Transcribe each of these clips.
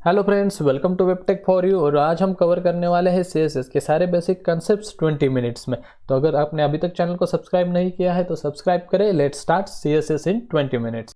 Hello friends, welcome to वेबटेक for you. और आज हम कवर करने वाले हैं सीएसएस के सारे बेसिक कॉन्सेप्ट्स 20 मिनट्स में। तो अगर आपने अभी तक चैनल को सब्सक्राइब नहीं किया है तो सब्सक्राइब करें। Let's start CSS in 20 minutes.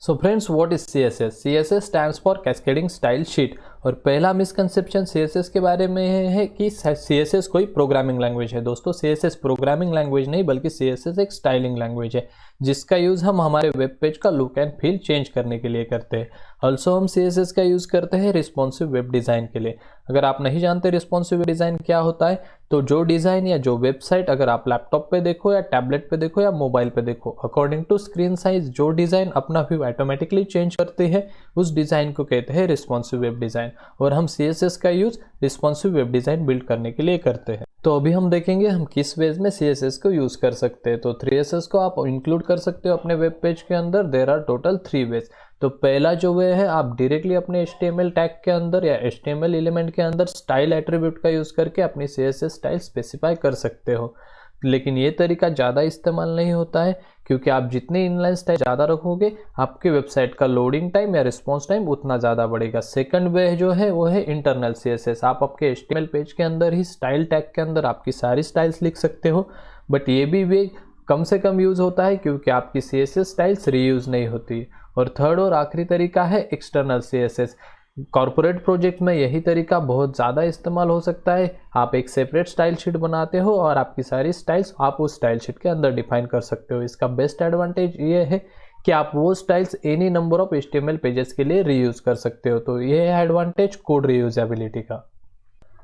So friends, what is CSS? CSS stands for cascading style sheet. और पहला मिसकंसेप्शन सीएसएस के बारे में है कि सीएसएस कोई प्रोग्रामिंग लैंग्वेज है। दोस्तों, सीएसएस प्रोग्रामिंग लैंग्वेज नहीं बल्कि सीएसएस एक स्टाइलिंग लैंग्वेज है जिसका यूज़ हम हमारे वेब पेज का लुक एंड फील चेंज करने के लिए करते हैं। ऑल्सो हम सीएसएस का यूज़ करते हैं रिस्पॉन्सिव वेब डिज़ाइन के लिए। अगर आप नहीं जानते रिस्पॉन्सिव वेब डिज़ाइन क्या होता है, तो जो डिज़ाइन या जो वेबसाइट अगर आप लैपटॉप पे देखो या टैबलेट पे देखो या मोबाइल पे देखो, अकॉर्डिंग टू स्क्रीन साइज जो डिज़ाइन अपना व्यू ऑटोमेटिकली चेंज करती है उस डिज़ाइन को कहते हैं रिस्पॉन्सिव वेब डिज़ाइन। और हम सीएसएस का use responsive web design build करने के लिए करते हैं। तो अभी हम देखेंगे हम किस वेज में सीएसएस को यूज़ कर सकते हैं। तो 3एसएस को आप इंक्लूड कर सकते हो अपने वेब पेज के अंदर। There are total 3 ways. तो पहला जो वे है, आप डायरेक्टली अपने HTML टैग के अंदर या HTML एलिमेंट के अंदर स्टाइल एट्रीब्यूट का यूज़ करके अपनी CSS स्टाइल स्पेसिफाई कर सकते हो। लेकिन ये तरीका ज़्यादा इस्तेमाल नहीं होता है क्योंकि आप जितने इनलाइन स्टाइल ज़्यादा रखोगे आपके वेबसाइट का लोडिंग टाइम या रिस्पॉन्स टाइम उतना ज़्यादा बढ़ेगा। सेकंड वे जो है वो है इंटरनल CSS। आप आपके HTML पेज के अंदर ही स्टाइल टैग के अंदर आपकी सारी स्टाइल्स लिख सकते हो, बट ये भी वे कम से कम यूज़ होता है क्योंकि आपकी CSS स्टाइल्स रीयूज़ नहीं होती। और थर्ड और आखिरी तरीका है एक्सटर्नल CSS। कॉर्पोरेट प्रोजेक्ट में यही तरीका बहुत ज़्यादा इस्तेमाल हो सकता है। आप एक सेपरेट स्टाइल शीट बनाते हो और आपकी सारी स्टाइल्स आप उस स्टाइल शीट के अंदर डिफाइन कर सकते हो। इसका बेस्ट एडवांटेज ये है कि आप वो styles any number of HTML pages के लिए रीयूज़ कर सकते हो। तो ये है एडवांटेज कोड रीयूजेबिलिटी का।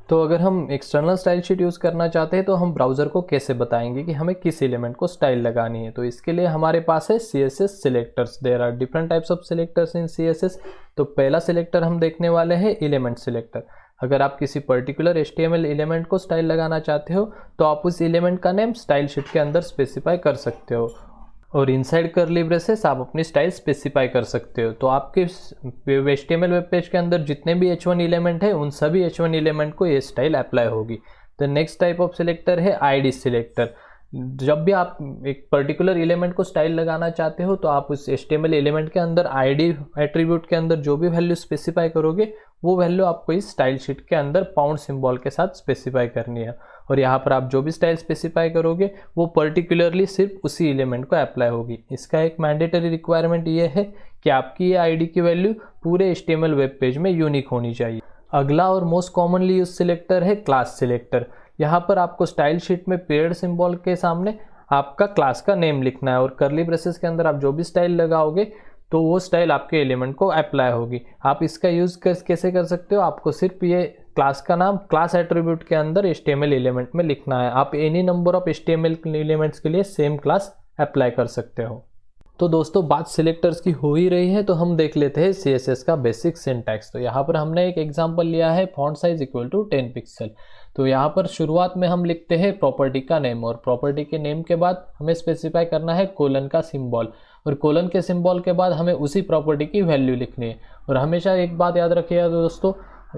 तो अगर हम एक्सटर्नल स्टाइल शीट यूज़ करना चाहते हैं तो हम ब्राउज़र को कैसे बताएंगे कि हमें किस एलिमेंट को स्टाइल लगानी है। तो इसके लिए हमारे पास है CSS selectors. There are different types of selectors in CSS। तो पहला सिलेक्टर हम देखने वाले हैं एलिमेंट सिलेक्टर। अगर आप किसी पर्टिकुलर HTML एलिमेंट को स्टाइल लगाना चाहते हो तो आप उस एलिमेंट का नेम स्टाइल शीट के अंदर स्पेसिफाई कर सकते हो और इनसाइड कर्ली ब्रेसेस आप अपनी स्टाइल स्पेसिफाई कर सकते हो। तो आपके HTML वेब पेज के अंदर जितने भी H1 एलिमेंट है उन सभी H1 एलिमेंट को ये स्टाइल अप्लाई होगी। The next type of selector है ID सिलेक्टर। जब भी आप एक पर्टिकुलर एलिमेंट को स्टाइल लगाना चाहते हो तो आप उस HTML एलिमेंट के अंदर ID एट्रीब्यूट के अंदर जो भी वैल्यू स्पेसिफाई करोगे वो वैल्यू आपको इस स्टाइल शीट के अंदर पाउंड सिंबल के साथ स्पेसिफाई करनी है। और यहाँ पर आप जो भी स्टाइल स्पेसिफाई करोगे वो पर्टिकुलरली सिर्फ उसी एलिमेंट को अप्लाई होगी। इसका एक मैंडेटरी रिक्वायरमेंट ये है कि आपकी ये ID की वैल्यू पूरे HTML वेब पेज में यूनिक होनी चाहिए। अगला और मोस्ट कॉमनली यूज सिलेक्टर है क्लास सिलेक्टर। यहाँ पर आपको स्टाइल शीट में पीरियड सिंबल के सामने आपका क्लास का नेम लिखना है और कर्ली ब्रेसेस के अंदर आप जो भी स्टाइल लगाओगे तो वो स्टाइल आपके एलिमेंट को अप्लाई होगी। आप इसका यूज़ कैसे कर सकते हो, आपको सिर्फ ये क्लास का नाम क्लास एट्रीब्यूट के अंदर HTML एलिमेंट में लिखना है। आप any number of HTML elements के लिए सेम क्लास अप्लाई कर सकते हो। तो दोस्तों, बात सिलेक्टर्स की हो ही रही है तो हम देख लेते हैं CSS का बेसिक सिंटैक्स। तो यहाँ पर हमने एक एग्जांपल लिया है font size equal to 10 pixel. तो यहाँ पर शुरुआत में हम लिखते हैं प्रॉपर्टी का नेम और प्रॉपर्टी के नेम के बाद हमें स्पेसिफाई करना है कोलन का सिंबल और कोलन के सिंबल के बाद हमें उसी प्रॉपर्टी की वैल्यू लिखनी है। और हमेशा एक बात याद रखिएगा दोस्तों,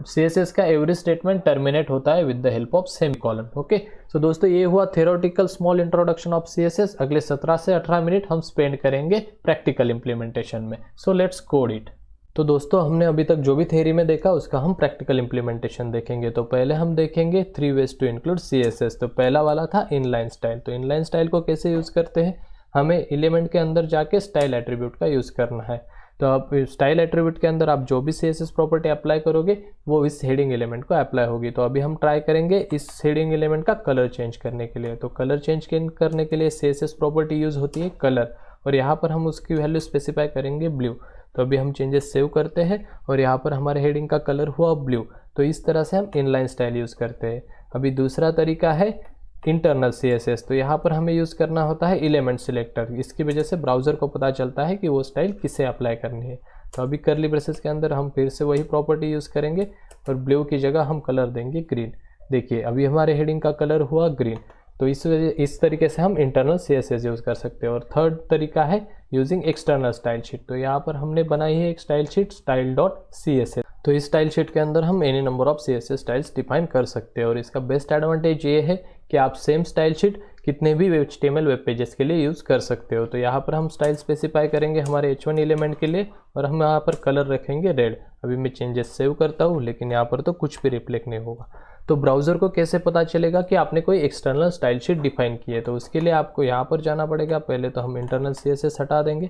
CSS का एवरी स्टेटमेंट टर्मिनेट होता है with the help of semicolon. Okay, so दोस्तों ये हुआ theoretical small introduction of CSS। अगले 17 से 18 मिनट हम स्पेंड करेंगे प्रैक्टिकल इंप्लीमेंटेशन में। So let's code it. तो दोस्तों, हमने अभी तक जो भी थ्योरी में देखा उसका हम प्रैक्टिकल इंप्लीमेंटेशन देखेंगे। तो पहले हम देखेंगे 3 वेज टू इंक्लूड CSS। तो पहला वाला था इनलाइन स्टाइल। तो इनलाइन स्टाइल को कैसे यूज़ करते हैं, हमें एलिमेंट के अंदर जाके स्टाइल एट्रीब्यूट का यूज़ करना है। तो आप स्टाइल एट्रीब्यूट के अंदर आप जो भी CSS प्रॉपर्टी अप्लाई करोगे वो इस हेडिंग एलिमेंट को अप्लाई होगी। तो अभी हम ट्राई करेंगे इस हेडिंग एलिमेंट का कलर चेंज करने के लिए। तो कलर चेंज करने के लिए CSS प्रॉपर्टी यूज़ होती है कलर और यहाँ पर हम उसकी वैल्यू स्पेसिफाई करेंगे ब्लू। तो अभी हम चेंजेस सेव करते हैं और यहाँ पर हमारे हेडिंग का कलर हुआ ब्लू। तो इस तरह से हम इनलाइन स्टाइल यूज़ करते हैं। अभी दूसरा तरीका है इंटरनल CSS। तो यहाँ पर हमें यूज़ करना होता है एलिमेंट सिलेक्टर। इसकी वजह से ब्राउज़र को पता चलता है कि वो स्टाइल किसे अप्लाई करनी है। तो अभी कर्ली ब्रेसेस के अंदर हम फिर से वही प्रॉपर्टी यूज़ करेंगे और ब्लू की जगह हम कलर देंगे ग्रीन। देखिए अभी हमारे हेडिंग का कलर हुआ ग्रीन। तो इस तरीके से हम इंटरनल CSS यूज़ कर सकते हैं। और थर्ड तरीका है यूजिंग एक्सटर्नल स्टाइल शीट। तो यहाँ पर हमने बनाई है एक स्टाइल शीट style.css। तो इस स्टाइल शीट के अंदर हम any number of CSS styles define कर सकते हैं और इसका बेस्ट एडवांटेज ये है कि आप सेम स्टाइल शीट कितने भी HTML वेब पेजेस के लिए यूज़ कर सकते हो। तो यहाँ पर हम स्टाइल स्पेसिफाई करेंगे हमारे H1 एलिमेंट के लिए और हम यहाँ पर कलर रखेंगे रेड। अभी मैं चेंजेस सेव करता हूँ, लेकिन यहाँ पर तो कुछ भी रिफ्लेक्ट नहीं होगा। तो ब्राउज़र को कैसे पता चलेगा कि आपने कोई एक्सटर्नल स्टाइल शीट डिफाइन की है? तो उसके लिए आपको यहाँ पर जाना पड़ेगा। पहले तो हम इंटरनल CSS हटा देंगे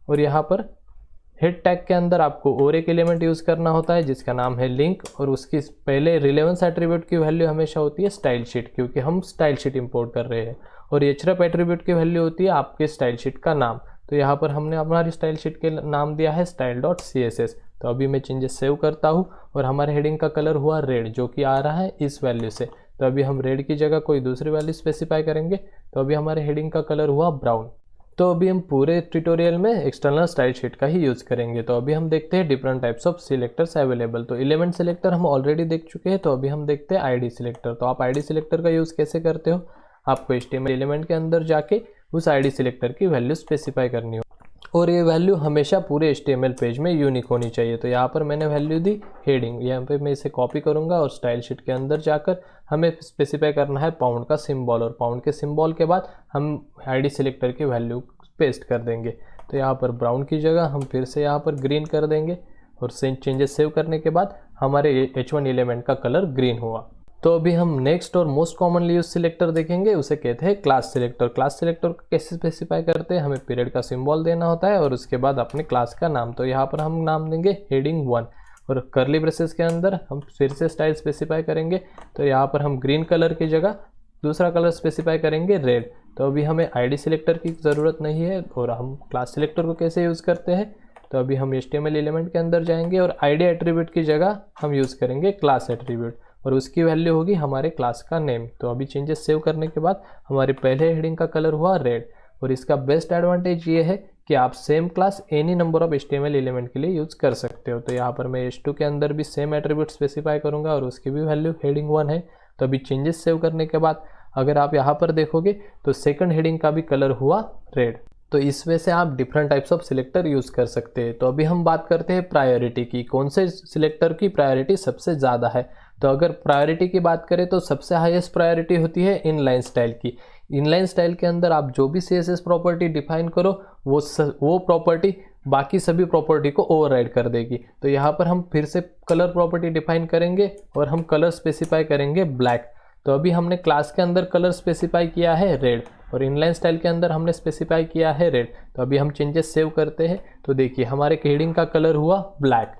और यहाँ पर हेड टैग के अंदर आपको और एक एलिमेंट यूज़ करना होता है जिसका नाम है लिंक, और उसकी पहले रिलेवेंस एट्रीब्यूट की वैल्यू हमेशा होती है स्टाइल शीट, क्योंकि हम स्टाइल शीट इंपोर्ट कर रहे हैं। और href एट्रीब्यूट की वैल्यू होती है आपके स्टाइल शीट का नाम। तो यहाँ पर हमने हमारी स्टाइल शीट के नाम दिया है style.css। तो अभी मैं चेंजेस सेव करता हूँ और हमारे हेडिंग का कलर हुआ रेड, जो कि आ रहा है इस वैल्यू से। तो अभी हम रेड की जगह कोई दूसरी वैल्यू स्पेसिफाई करेंगे। तो अभी हमारे हेडिंग का कलर हुआ ब्राउन। तो अभी हम पूरे ट्यूटोरियल में एक्सटर्नल स्टाइल शीट का ही यूज़ करेंगे। तो अभी हम देखते हैं different types of selectors available. तो एलिमेंट सिलेक्टर हम ऑलरेडी देख चुके हैं। तो अभी हम देखते हैं आईडी सिलेक्टर। तो आप आईडी सिलेक्टर का यूज़ कैसे करते हो? आपको HTML एलिमेंट के अंदर जाके उस आईडी सिलेक्टर की वैल्यू स्पेसिफाई करनी हो, और ये वैल्यू हमेशा पूरे HTML पेज में यूनिक होनी चाहिए। तो यहाँ पर मैंने वैल्यू दी हेडिंग। यहाँ पे मैं इसे कॉपी करूँगा और स्टाइल शीट के अंदर जाकर हमें स्पेसिफाई करना है पाउंड का सिंबल, और पाउंड के सिंबल के बाद हम आईडी सिलेक्टर की वैल्यू पेस्ट कर देंगे। तो यहाँ पर ब्राउन की जगह हम फिर से यहाँ पर ग्रीन कर देंगे, और चेंजेस सेव करने के बाद हमारे H1 एलिमेंट का कलर ग्रीन हुआ। तो अभी हम नेक्स्ट और मोस्ट कॉमनली यूज सिलेक्टर देखेंगे, उसे कहते हैं क्लास सिलेक्टर। क्लास सिलेक्टर को कैसे स्पेसिफाई करते हैं? हमें पीरियड का सिंबल देना होता है और उसके बाद अपने क्लास का नाम। तो यहाँ पर हम नाम देंगे हेडिंग 1, और करली ब्रेसेस के अंदर हम फिर से स्टाइल स्पेसिफाई करेंगे। तो यहाँ पर हम ग्रीन कलर की जगह दूसरा कलर स्पेसिफाई करेंगे रेड। तो अभी हमें आईडी सिलेक्टर की ज़रूरत नहीं है, और हम क्लास सिलेक्टर को कैसे यूज़ करते हैं? तो अभी हम HTML एलिमेंट के अंदर जाएंगे और आईडी एट्रीब्यूट की जगह हम यूज़ करेंगे क्लास एट्रीब्यूट, और उसकी वैल्यू होगी हमारे क्लास का नेम। तो अभी चेंजेस सेव करने के बाद हमारे पहले हेडिंग का कलर हुआ रेड, और इसका बेस्ट एडवांटेज ये है कि आप same class any number of HTML element के लिए यूज़ कर सकते हो। तो यहाँ पर मैं H2 के अंदर भी सेम एट्रीब्यूट स्पेसिफाई करूँगा और उसकी भी वैल्यू हेडिंग 1 है। तो अभी चेंजेस सेव करने के बाद अगर आप यहाँ पर देखोगे तो सेकंड हेडिंग का भी कलर हुआ रेड। तो इस वजह से आप different types of selector use कर सकते हैं। तो अभी हम बात करते हैं प्रायोरिटी की, कौन से सिलेक्टर की प्रायोरिटी सबसे ज़्यादा है। तो अगर प्रायोरिटी की बात करें तो सबसे हाईएस्ट प्रायोरिटी होती है इनलाइन स्टाइल की। इनलाइन स्टाइल के अंदर आप जो भी CSS प्रॉपर्टी डिफाइन करो वो प्रॉपर्टी बाकी सभी प्रॉपर्टी को ओवरराइड कर देगी। तो यहाँ पर हम फिर से कलर प्रॉपर्टी डिफाइन करेंगे और हम कलर स्पेसिफाई करेंगे ब्लैक। तो अभी हमने क्लास के अंदर कलर स्पेसिफाई किया है रेड, और इनलाइन स्टाइल के अंदर हमने स्पेसिफाई किया है रेड। तो अभी हम चेंजेस सेव करते हैं। तो देखिए हमारे हेडिंग का कलर हुआ ब्लैक।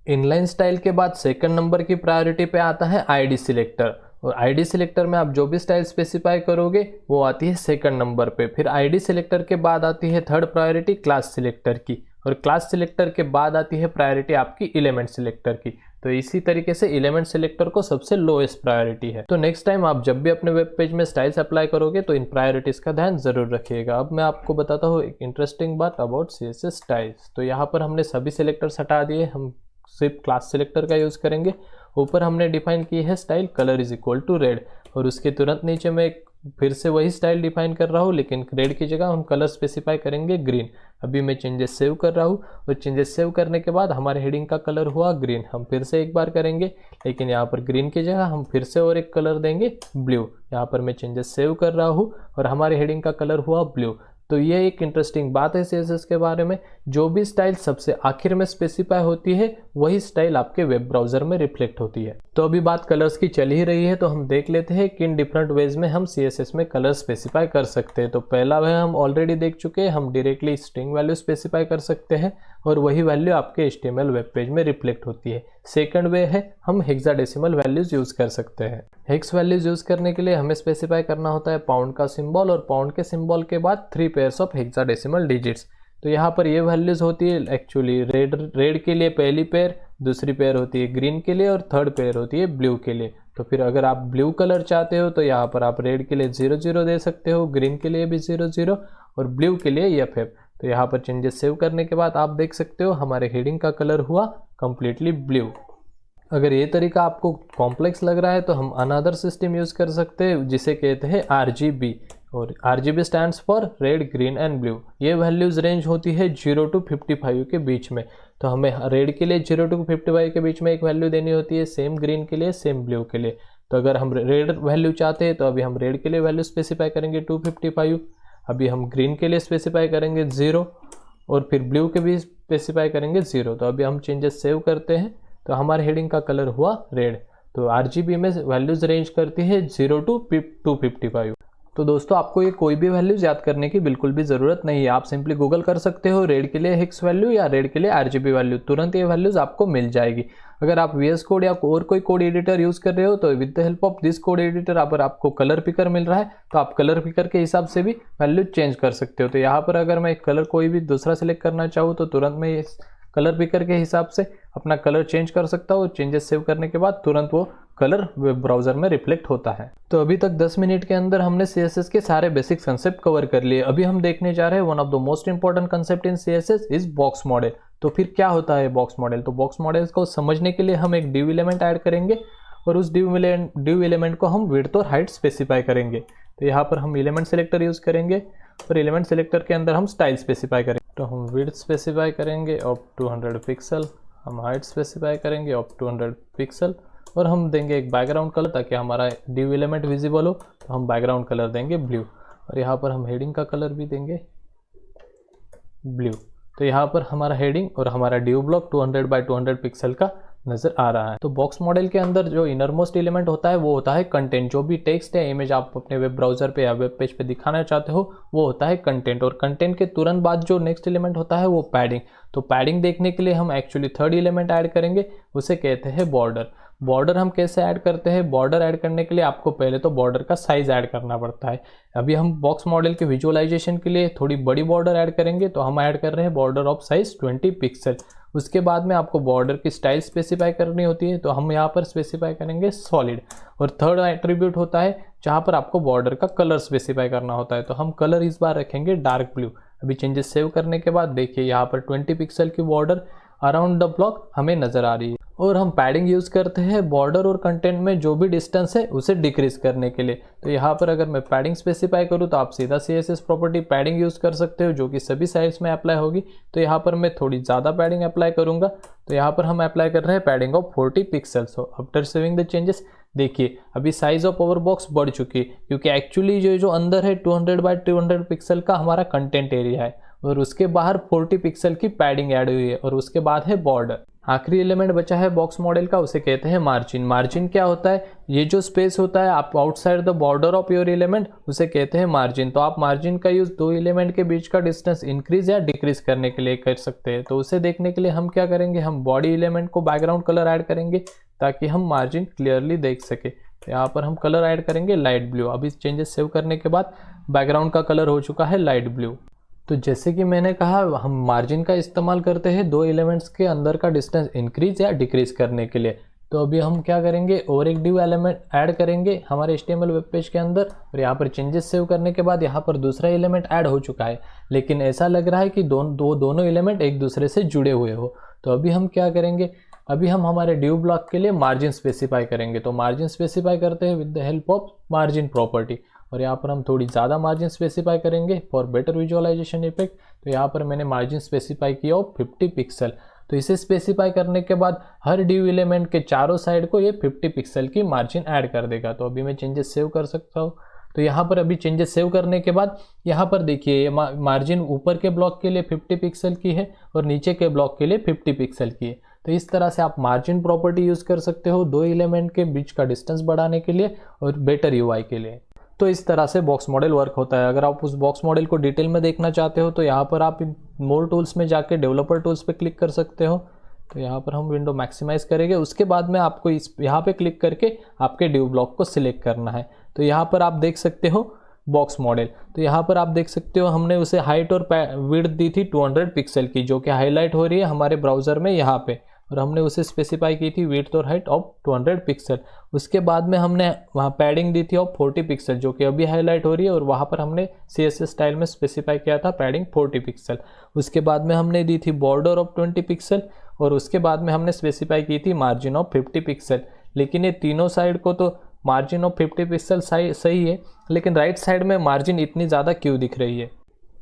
इनलाइन स्टाइल के बाद सेकंड नंबर की प्रायोरिटी पे आता है आईडी सिलेक्टर, और आईडी सिलेक्टर में आप जो भी स्टाइल स्पेसिफाई करोगे वो आती है सेकंड नंबर पे। फिर आईडी सिलेक्टर के बाद आती है थर्ड प्रायोरिटी क्लास सिलेक्टर की, और क्लास सिलेक्टर के बाद आती है प्रायोरिटी आपकी एलिमेंट सिलेक्टर की। तो इसी तरीके से एलिमेंट सिलेक्टर को सबसे लोएस्ट प्रायोरिटी है। तो नेक्स्ट टाइम आप जब भी अपने वेब पेज में स्टाइल्स अप्लाई करोगे तो इन प्रायोरिटीज़ का ध्यान ज़रूर रखिएगा। अब मैं आपको बताता हूँ एक इंटरेस्टिंग बात अबाउट CSS स्टाइल्स। तो यहाँ पर हमने सभी सिलेक्टर्स हटा दिए, हम सिर्फ क्लास सिलेक्टर का यूज़ करेंगे। ऊपर हमने डिफाइन की है style colour is equal to red, और उसके तुरंत नीचे में फिर से वही स्टाइल डिफाइन कर रहा हूँ, लेकिन रेड की जगह हम कलर स्पेसिफाई करेंगे ग्रीन। अभी मैं चेंजेस सेव कर रहा हूँ, और चेंजेस सेव करने के बाद हमारे हेडिंग का कलर हुआ ग्रीन। हम फिर से एक बार करेंगे, लेकिन यहाँ पर ग्रीन की जगह हम फिर से और एक कलर देंगे ब्लू। यहाँ पर मैं चेंजेस सेव कर रहा हूँ और हमारे हेडिंग का कलर हुआ ब्लू। तो ये एक इंटरेस्टिंग बात है CSS के बारे में, जो भी स्टाइल सबसे आखिर में स्पेसिफाई होती है वही स्टाइल आपके वेब ब्राउज़र में रिफ्लेक्ट होती है। तो अभी बात कलर्स की चल ही रही है, तो हम देख लेते हैं किन डिफरेंट वेज में हम CSS में कलर स्पेसिफाई कर सकते हैं। तो पहला वे हम ऑलरेडी देख चुके हैं, हम डायरेक्टली स्ट्रिंग वैल्यू स्पेसिफाई कर सकते हैं और वही वैल्यू आपके HTML वेब पेज में रिफ्लेक्ट होती है। सेकंड वे है हम हेक्साडेसिमल वैल्यूज़ यूज़ कर सकते हैं। हेक्स वैल्यूज़ यूज़ करने के लिए हमें स्पेसिफाई करना होता है पाउंड का सिंबल, और पाउंड के सिंबल के बाद 3 पेयर्स ऑफ हेक्साडेसिमल डिजिट्स। तो यहाँ पर ये वैल्यूज़ होती है एक्चुअली रेड के लिए पहली पेयर, दूसरी पेयर होती है ग्रीन के लिए, और थर्ड पेयर होती है ब्लू के लिए। तो फिर अगर आप ब्लू कलर चाहते हो तो यहाँ पर आप रेड के लिए 0 दे सकते हो, ग्रीन के लिए भी 0 और ब्लू के लिए FF। तो यहाँ पर चेंजेस सेव करने के बाद आप देख सकते हो हमारे हेडिंग का कलर हुआ कम्प्लीटली ब्लू। अगर ये तरीका आपको कॉम्प्लेक्स लग रहा है तो हम अनदर सिस्टम यूज़ कर सकते हैं जिसे कहते हैं RGB, और RGB stands for red green and blue. ये वैल्यूज़ रेंज होती है 0 to 55 के बीच में। तो हमें रेड के लिए 0 to 55 के बीच में एक वैल्यू देनी होती है, सेम ग्रीन के लिए, सेम ब्लू के लिए। तो अगर हम रेड वैल्यू चाहते हैं तो अभी हम रेड के लिए वैल्यू स्पेसिफाई करेंगे 255, अभी हम ग्रीन के लिए स्पेसिफाई करेंगे 0 और फिर ब्लू के भी स्पेसिफाई करेंगे 0। तो अभी हम चेंजेस सेव करते हैं तो हमारे हेडिंग का कलर हुआ रेड। तो RGB में वैल्यूज़ रेंज करती है 0 to 255। तो दोस्तों आपको ये कोई भी वैल्यूज़ याद करने की बिल्कुल भी ज़रूरत नहीं है, आप सिंपली गूगल कर सकते हो रेड के लिए हेक्स वैल्यू या रेड के लिए RGB वैल्यू, तुरंत ये वैल्यूज़ आपको मिल जाएगी। अगर आप VS कोड या और कोई कोड एडिटर यूज़ कर रहे हो तो with the help of this code editor अगर आपको कलर पिकर मिल रहा है तो आप कलर पिकर के हिसाब से भी वैल्यू चेंज कर सकते हो। तो यहाँ पर अगर मैं कलर कोई भी दूसरा सिलेक्ट करना चाहूँ तो तुरंत मैं इस कलर पिकर के हिसाब से अपना कलर चेंज कर सकता हूँ। चेंजेस सेव करने के बाद तुरंत वो कलर वेब ब्राउज़र में रिफ्लेक्ट होता है। तो अभी तक 10 मिनट के अंदर हमने CSS के सारे बेसिक कंसेप्ट कवर कर लिए। अभी हम देखने जा रहे हैं one of the most important concept in CSS is box model. तो फिर क्या होता है बॉक्स मॉडल? तो बॉक्स मॉडल को समझने के लिए हम एक div एलिमेंट ऐड करेंगे और उस div एलिमेंट को हम विड्थ और हाइट स्पेसिफाई करेंगे। तो यहाँ पर हम एलिमेंट सेलेक्टर यूज़ करेंगे और एलिमेंट सेलेक्टर के अंदर हम स्टाइल स्पेसिफाई करेंगे। तो हम विड्थ स्पेसिफाई करेंगे ऑफ 200 पिक्सल, हम हाइट स्पेसिफाई करेंगे ऑफ 200 पिक्सल और हम देंगे एक बैकग्राउंड कलर ताकि हमारा div एलिमेंट विजिबल हो। तो हम बैकग्राउंड कलर देंगे ब्लू और यहाँ पर हम हेडिंग का कलर भी देंगे ब्लू। तो यहाँ पर हमारा हेडिंग और हमारा div ब्लॉक 200 बाय 200 पिक्सल का नज़र आ रहा है। तो बॉक्स मॉडल के अंदर जो इनर मोस्ट एलिमेंट होता है वो होता है कंटेंट। जो भी टेक्स्ट या इमेज आप अपने वेब ब्राउज़र पे या वेब पेज पे दिखाना चाहते हो वो होता है कंटेंट, और कंटेंट के तुरंत बाद जो नेक्स्ट एलिमेंट होता है वो पैडिंग। तो पैडिंग देखने के लिए हम एक्चुअली थर्ड एलिमेंट ऐड करेंगे, उसे कहते हैं बॉर्डर। बॉर्डर हम कैसे ऐड करते हैं? बॉर्डर ऐड करने के लिए आपको पहले तो बॉर्डर का साइज़ ऐड करना पड़ता है। अभी हम बॉक्स मॉडल के विजुअलाइजेशन के लिए थोड़ी बड़ी बॉर्डर ऐड करेंगे, तो हम ऐड कर रहे हैं बॉर्डर ऑफ साइज 20 पिक्सल। उसके बाद में आपको बॉर्डर की स्टाइल स्पेसिफाई करनी होती है, तो हम यहाँ पर स्पेसिफाई करेंगे सॉलिड। और थर्ड एट्रीब्यूट होता है जहाँ पर आपको बॉर्डर का कलर स्पेसिफाई करना होता है, तो हम कलर इस बार रखेंगे डार्क ब्लू। अभी चेंजेस सेव करने के बाद देखिए यहाँ पर 20 पिक्सल की बॉर्डर अराउंड द ब्लॉक हमें नज़र आ रही है। और हम पैडिंग यूज़ करते हैं बॉर्डर और कंटेंट में जो भी डिस्टेंस है उसे डिक्रीज करने के लिए। तो यहाँ पर अगर मैं पैडिंग स्पेसिफाई करूँ तो आप सीधा CSS प्रॉपर्टी पैडिंग यूज़ कर सकते हो जो कि सभी साइड्स में अप्लाई होगी। तो यहाँ पर मैं थोड़ी ज़्यादा पैडिंग अप्लाई करूँगा, तो यहाँ पर हम अप्लाई कर रहे हैं padding of 40 pixels. After saving the changes देखिए अभी साइज ऑफ आवर बॉक्स बढ़ चुकी है, क्योंकि एक्चुअली जो अंदर है 200 बाय 200 पिक्सल का हमारा कंटेंट एरिया है और उसके बाहर 40 पिक्सल की पैडिंग ऐड हुई है और उसके बाद है बॉर्डर। आखिरी एलिमेंट बचा है बॉक्स मॉडल का, उसे कहते हैं मार्जिन। मार्जिन क्या होता है? ये जो स्पेस होता है आप outside the border of your element उसे कहते हैं मार्जिन। तो आप मार्जिन का यूज़ दो एलिमेंट के बीच का डिस्टेंस इंक्रीज या डिक्रीज करने के लिए कर सकते हैं। तो उसे देखने के लिए हम क्या करेंगे, हम बॉडी एलिमेंट को बैकग्राउंड कलर ऐड करेंगे ताकि हम मार्जिन क्लियरली देख सके। तो यहाँ पर हम कलर ऐड करेंगे लाइट ब्लू। अभी चेंजेस सेव करने के बाद बैकग्राउंड का कलर हो चुका है लाइट ब्लू। तो जैसे कि मैंने कहा हम मार्जिन का इस्तेमाल करते हैं दो एलिमेंट्स के अंदर का डिस्टेंस इंक्रीज या डिक्रीज करने के लिए। तो अभी हम क्या करेंगे, और एक div एलिमेंट ऐड करेंगे हमारे HTML वेब पेज के अंदर और यहाँ पर चेंजेस सेव करने के बाद यहाँ पर दूसरा एलिमेंट ऐड हो चुका है, लेकिन ऐसा लग रहा है कि दोनों एलिमेंट एक दूसरे से जुड़े हुए हो। तो अभी हम क्या करेंगे, अभी हम हमारे div ब्लॉक के लिए मार्जिन स्पेसिफाई करेंगे। तो मार्जिन स्पेसिफाई करते हैं with the help of margin property और यहाँ पर हम थोड़ी ज़्यादा मार्जिन स्पेसिफाई करेंगे फॉर बेटर विजुअलाइजेशन इफेक्ट। तो यहाँ पर मैंने मार्जिन स्पेसिफाई किया हो 50 पिक्सल। तो इसे स्पेसिफाई करने के बाद हर div एलिमेंट के चारों साइड को ये 50 पिक्सल की मार्जिन ऐड कर देगा। तो अभी मैं चेंजेस सेव कर सकता हूँ। तो यहाँ पर अभी चेंजेस सेव करने के बाद यहाँ पर देखिए ये मार्जिन ऊपर के ब्लॉक के लिए 50 पिक्सल की है और नीचे के ब्लॉक के लिए 50 पिक्सल की है। तो इस तरह से आप मार्जिन प्रॉपर्टी यूज़ कर सकते हो दो एलिमेंट के बीच का डिस्टेंस बढ़ाने के लिए और बेटर UI के लिए। तो इस तरह से बॉक्स मॉडल वर्क होता है। अगर आप उस बॉक्स मॉडल को डिटेल में देखना चाहते हो तो यहाँ पर आप मोर टूल्स में जाके डेवलपर टूल्स पे क्लिक कर सकते हो। तो यहाँ पर हम विंडो मैक्सिमाइज करेंगे, उसके बाद में आपको इस यहाँ पे क्लिक करके आपके div ब्लॉक को सिलेक्ट करना है। तो यहाँ पर आप देख सकते हो बॉक्स मॉडल। तो यहाँ पर आप देख सकते हो हमने उसे हाइट और विड्थ दी थी 200 पिक्सल की, जो कि हाईलाइट हो रही है हमारे ब्राउज़र में यहाँ पे, और हमने उसे स्पेसिफाई की थी विड्थ और हाइट ऑफ 200 पिक्सल। उसके बाद में हमने वहाँ पैडिंग दी थी ऑफ 40 पिक्सल, जो कि अभी हाईलाइट हो रही है, और वहाँ पर हमने CSS स्टाइल में स्पेसिफाई किया था पैडिंग 40 पिक्सल। उसके बाद में हमने दी थी बॉर्डर ऑफ 20 पिक्सल और उसके बाद में हमने स्पेसिफाई की थी मार्जिन ऑफ 50 पिक्सल। लेकिन ये तीनों साइड को तो मार्जिन ऑफ 50 पिक्सल सही है, लेकिन राइट साइड में मार्जिन इतनी ज़्यादा क्यों दिख रही है?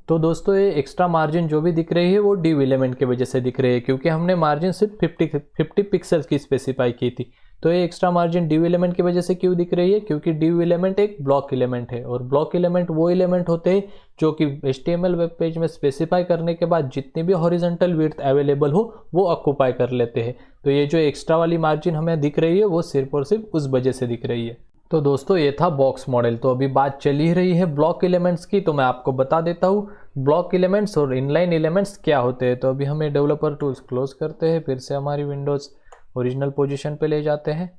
तो दोस्तों ये एक्स्ट्रा मार्जिन जो भी दिख रही है वो div एलिमेंट की वजह से दिख रही है, क्योंकि हमने मार्जिन सिर्फ 50 पिक्सल की स्पेसिफाई की थी। तो ये एक्स्ट्रा मार्जिन ड्यू एलिमेंट की वजह से क्यों दिख रही है, क्योंकि ड्यू एलिमेंट एक ब्लॉक एलिमेंट है और ब्लॉक एलिमेंट वो एलिमेंट होते हैं जो कि HTML वेब पेज में स्पेसिफाई करने के बाद जितनी भी हॉरिजॉन्टल विड्थ अवेलेबल हो वो ऑक्यूपाई कर लेते हैं। तो ये जो एक्स्ट्रा वाली मार्जिन हमें दिख रही है वो सिर्फ और सिर्फ उस वजह से दिख रही है। तो दोस्तों ये था बॉक्स मॉडल। तो अभी बात चल ही रही है ब्लॉक एलिमेंट्स की, तो मैं आपको बता देता हूँ ब्लॉक एलिमेंट्स और इनलाइन एलिमेंट्स क्या होते हैं। तो अभी हमें डेवलपर टूल्स क्लोज करते हैं, फिर से हमारी विंडोज़ ओरिजिनल पोजीशन पे ले जाते हैं।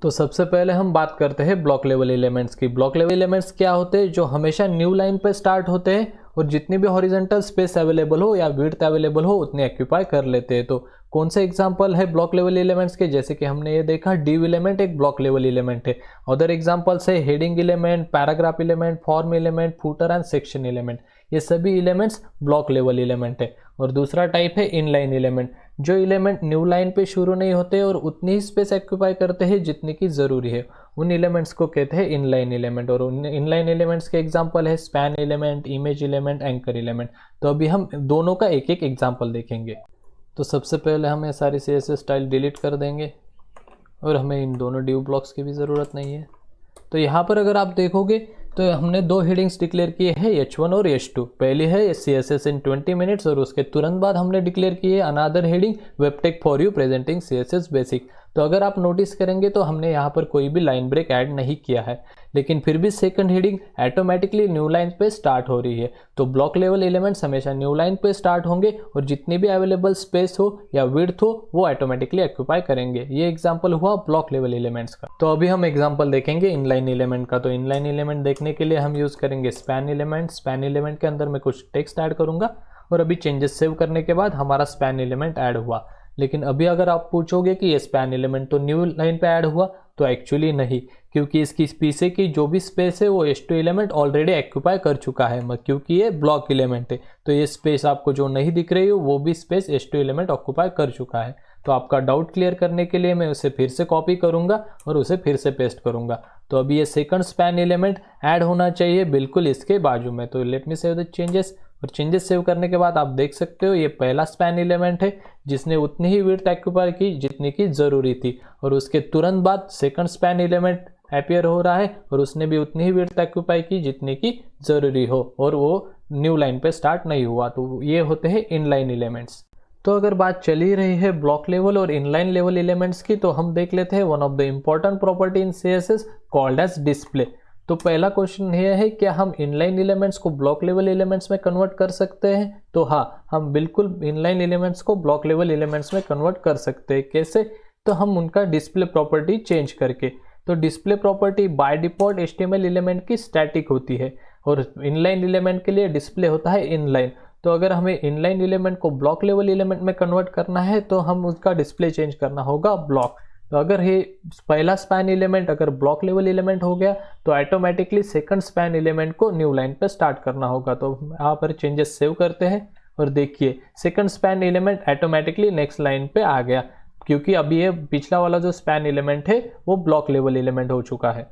तो सबसे पहले हम बात करते हैं ब्लॉक लेवल एलिमेंट्स की। ब्लॉक लेवल एलिमेंट्स क्या होते हैं, जो हमेशा न्यू लाइन पे स्टार्ट होते हैं और जितनी भी हॉरिजॉन्टल स्पेस अवेलेबल हो या विड्थ अवेलेबल हो उतने ऑक्यूपाई कर लेते हैं। तो कौन से एग्जांपल है ब्लॉक लेवल एलिमेंट्स के, जैसे कि हमने ये देखा ड्यू एलिमेंट एक ब्लॉक लेवल एलिमेंट है। अदर एग्जांपल्स है heading element, paragraph element, form element, footer and section element. ये सभी एलिमेंट्स ब्लॉक लेवल एलिमेंट है। और दूसरा टाइप है इनलाइन एलिमेंट, जो एलिमेंट न्यू लाइन पे शुरू नहीं होते और उतनी ही स्पेस ऑक्यूपाई करते हैं जितनी की ज़रूरी है, उन एलिमेंट्स को कहते हैं इनलाइन एलिमेंट। और उन इनलाइन एलिमेंट्स के एग्जांपल है span element, image element, anchor element. तो अभी हम दोनों का एक एक एग्जांपल देखेंगे। तो सबसे पहले हम ये सारी CSS स्टाइल डिलीट कर देंगे और हमें इन दोनों ड्यू ब्लॉक्स की भी ज़रूरत नहीं है। तो यहाँ पर अगर आप देखोगे तो हमने दो हेडिंग्स डिक्लेयर किए हैं H1 और H2। पहली है CSS इन 20 मिनट्स और उसके तुरंत बाद हमने डिक्लेयर की है another heading वेबटेक for you presenting CSS basic. तो अगर आप नोटिस करेंगे तो हमने यहाँ पर कोई भी लाइन ब्रेक ऐड नहीं किया है, लेकिन फिर भी second heading automatically new line पे स्टार्ट हो रही है। तो ब्लॉक लेवल एलिमेंट्स हमेशा न्यू लाइन पे स्टार्ट होंगे और जितनी भी अवेलेबल स्पेस हो या विड्थ हो वो ऑटोमेटिकली ऑक्यूपाई करेंगे। ये एग्जांपल हुआ ब्लॉक लेवल एलिमेंट्स का। तो अभी हम एग्जांपल देखेंगे इनलाइन एलिमेंट का। तो इनलाइन एलिमेंट देखने के लिए हम यूज़ करेंगे स्पैन एलिमेंट। स्पैन एलिमेंट के अंदर मैं कुछ टेक्स्ट ऐड करूँगा और अभी चेंजेस सेव करने के बाद हमारा स्पैन एलिमेंट ऐड हुआ। लेकिन अभी अगर आप पूछोगे कि ये स्पैन एलिमेंट तो न्यू लाइन पे ऐड हुआ, तो एक्चुअली नहीं, क्योंकि इसकी पीछे की जो भी स्पेस है वो H2 एलिमेंट ऑलरेडी ऑक्यूपाई कर चुका है, क्योंकि ये ब्लॉक एलिमेंट है। तो ये स्पेस आपको जो नहीं दिख रही हो वो भी स्पेस H2 एलिमेंट ऑक्यूपाई कर चुका है। तो आपका डाउट क्लियर करने के लिए मैं उसे फिर से कॉपी करूँगा और उसे फिर से पेस्ट करूँगा। तो अभी ये सेकंड स्पैन एलिमेंट ऐड होना चाहिए बिल्कुल इसके बाजू में। तो let me save the changes. और चेंजेस सेव करने के बाद आप देख सकते हो ये पहला स्पैन एलिमेंट है जिसने उतनी ही विड्थ ऑक्यूपाई की जितनी की ज़रूरी थी, और उसके तुरंत बाद सेकंड स्पैन एलिमेंट अपीयर हो रहा है और उसने भी उतनी ही विड्थ ऑक्यूपाई की जितनी की ज़रूरी हो और वो न्यू लाइन पे स्टार्ट नहीं हुआ। तो ये होते हैं इनलाइन एलिमेंट्स। तो अगर बात चली रही है ब्लॉक लेवल और इनलाइन लेवल एलिमेंट्स की, तो हम देख लेते हैं one of the important property in CSS called as display. तो पहला क्वेश्चन ये है क्या हम इनलाइन एलिमेंट्स को ब्लॉक लेवल एलिमेंट्स में कन्वर्ट कर सकते हैं। तो हाँ, हम बिल्कुल इनलाइन एलिमेंट्स को ब्लॉक लेवल एलिमेंट्स में कन्वर्ट कर सकते हैं। कैसे? तो हम उनका डिस्प्ले प्रॉपर्टी चेंज करके। तो display property by default HTML element की स्टैटिक होती है और इनलाइन एलिमेंट के लिए डिस्प्ले होता है इनलाइन। तो अगर हमें इनलाइन एलिमेंट को ब्लॉक लेवल एलिमेंट में कन्वर्ट करना है तो हम उसका डिस्प्ले चेंज करना होगा ब्लॉक। तो अगर ये पहला स्पैन एलिमेंट अगर ब्लॉक लेवल एलिमेंट हो गया तो ऑटोमेटिकली सेकंड स्पैन एलिमेंट को न्यू लाइन पे स्टार्ट करना होगा। तो यहाँ पर चेंजेस सेव करते हैं और देखिए second span element automatically next line पे आ गया, क्योंकि अभी ये पिछला वाला जो स्पैन एलिमेंट है वो ब्लॉक लेवल एलिमेंट हो चुका है।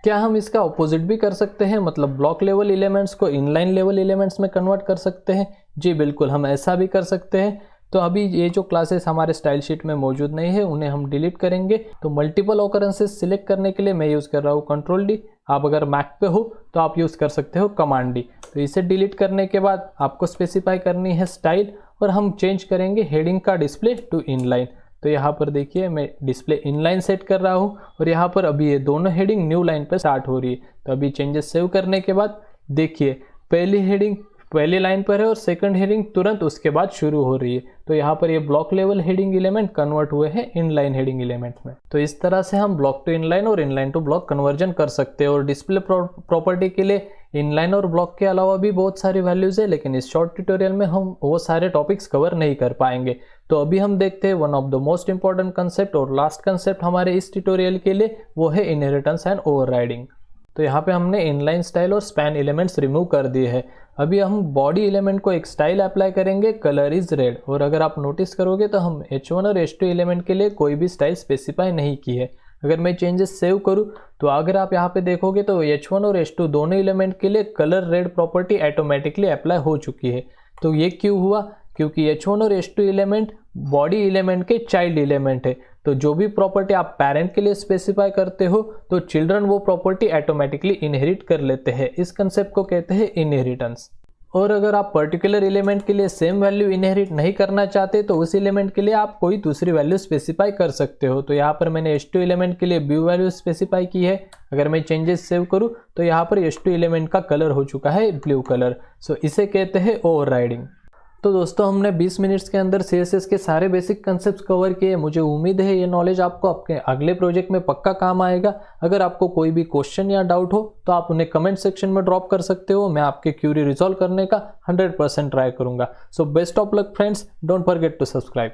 क्या हम इसका ऑपोजिट भी कर सकते हैं, मतलब ब्लॉक लेवल एलिमेंट्स को इनलाइन लेवल एलिमेंट्स में कन्वर्ट कर सकते हैं? जी बिल्कुल, हम ऐसा भी कर सकते हैं। तो अभी ये जो क्लासेस हमारे स्टाइल शीट में मौजूद नहीं है उन्हें हम डिलीट करेंगे। तो मल्टीपल ऑकरेंसेस सिलेक्ट करने के लिए मैं यूज़ कर रहा हूँ Ctrl D। आप अगर मैक पे हो तो आप यूज़ कर सकते हो Command D। तो इसे डिलीट करने के बाद आपको स्पेसिफाई करनी है स्टाइल और हम चेंज करेंगे हेडिंग का डिस्प्ले टू इनलाइन। तो यहाँ पर देखिए मैं डिस्प्ले इनलाइन सेट कर रहा हूँ और यहाँ पर अभी ये दोनों हेडिंग न्यू लाइन पर स्टार्ट हो रही है। तो अभी चेंजेस सेव करने के बाद देखिए पहली हेडिंग पहली लाइन पर है और सेकंड हेडिंग तुरंत उसके बाद शुरू हो रही है। तो यहाँ पर ये block level heading element convert हुए हैं इनलाइन हेडिंग एलिमेंट में। तो इस तरह से हम ब्लॉक टू इनलाइन और इनलाइन टू ब्लॉक कन्वर्जन कर सकते हैं। और डिस्प्ले प्रॉपर्टी के लिए इनलाइन और ब्लॉक के अलावा भी बहुत सारी वैल्यूज़ है, लेकिन इस शॉर्ट ट्यूटोरियल में हम वो सारे टॉपिक्स कवर नहीं कर पाएंगे। तो अभी हम देखते हैं one of the most important concept और लास्ट कंसेप्ट हमारे इस ट्यूटोरियल के लिए, वो है इनहेरिटेंस एंड ओवरराइडिंग। तो यहाँ पे हमने इनलाइन स्टाइल और स्पैन एलिमेंट्स रिमूव कर दिए हैं। अभी हम बॉडी एलिमेंट को एक स्टाइल अप्लाई करेंगे, कलर इज रेड। और अगर आप नोटिस करोगे तो हम H1 और H2 एलिमेंट के लिए कोई भी स्टाइल स्पेसिफाई नहीं की है। अगर मैं चेंजेस सेव करूँ तो अगर आप यहाँ पे देखोगे तो H1 और H2 दोनों एलिमेंट के लिए colour red property automatically apply हो चुकी है। तो ये क्यों हुआ? क्योंकि H1 और H2 एलिमेंट बॉडी एलिमेंट के चाइल्ड एलिमेंट है। तो जो भी प्रॉपर्टी आप पेरेंट के लिए स्पेसिफाई करते हो तो चिल्ड्रन वो प्रॉपर्टी ऑटोमेटिकली इनहेरिट कर लेते हैं। इस कंसेप्ट को कहते हैं इनहेरिटेंस। और अगर आप पर्टिकुलर एलिमेंट के लिए सेम वैल्यू इनहेरिट नहीं करना चाहते तो उस एलिमेंट के लिए आप कोई दूसरी वैल्यू स्पेसिफाई कर सकते हो। तो यहाँ पर मैंने H2 एलिमेंट के लिए ब्लू वैल्यू स्पेसिफाई की है। अगर मैं चेंजेस सेव करूँ तो यहाँ पर H2 एलिमेंट का कलर हो चुका है ब्लू कलर। सो इसे कहते हैं ओवरराइडिंग। तो दोस्तों हमने 20 मिनट्स के अंदर CSS के सारे बेसिक कंसेप्ट कवर किए। मुझे उम्मीद है ये नॉलेज आपको आपके अगले प्रोजेक्ट में पक्का काम आएगा। अगर आपको कोई भी क्वेश्चन या डाउट हो तो आप उन्हें कमेंट सेक्शन में ड्रॉप कर सकते हो। मैं आपके क्यूरी रिजॉल्व करने का 100% ट्राई करूंगा। So best of luck friends, don't forget to subscribe.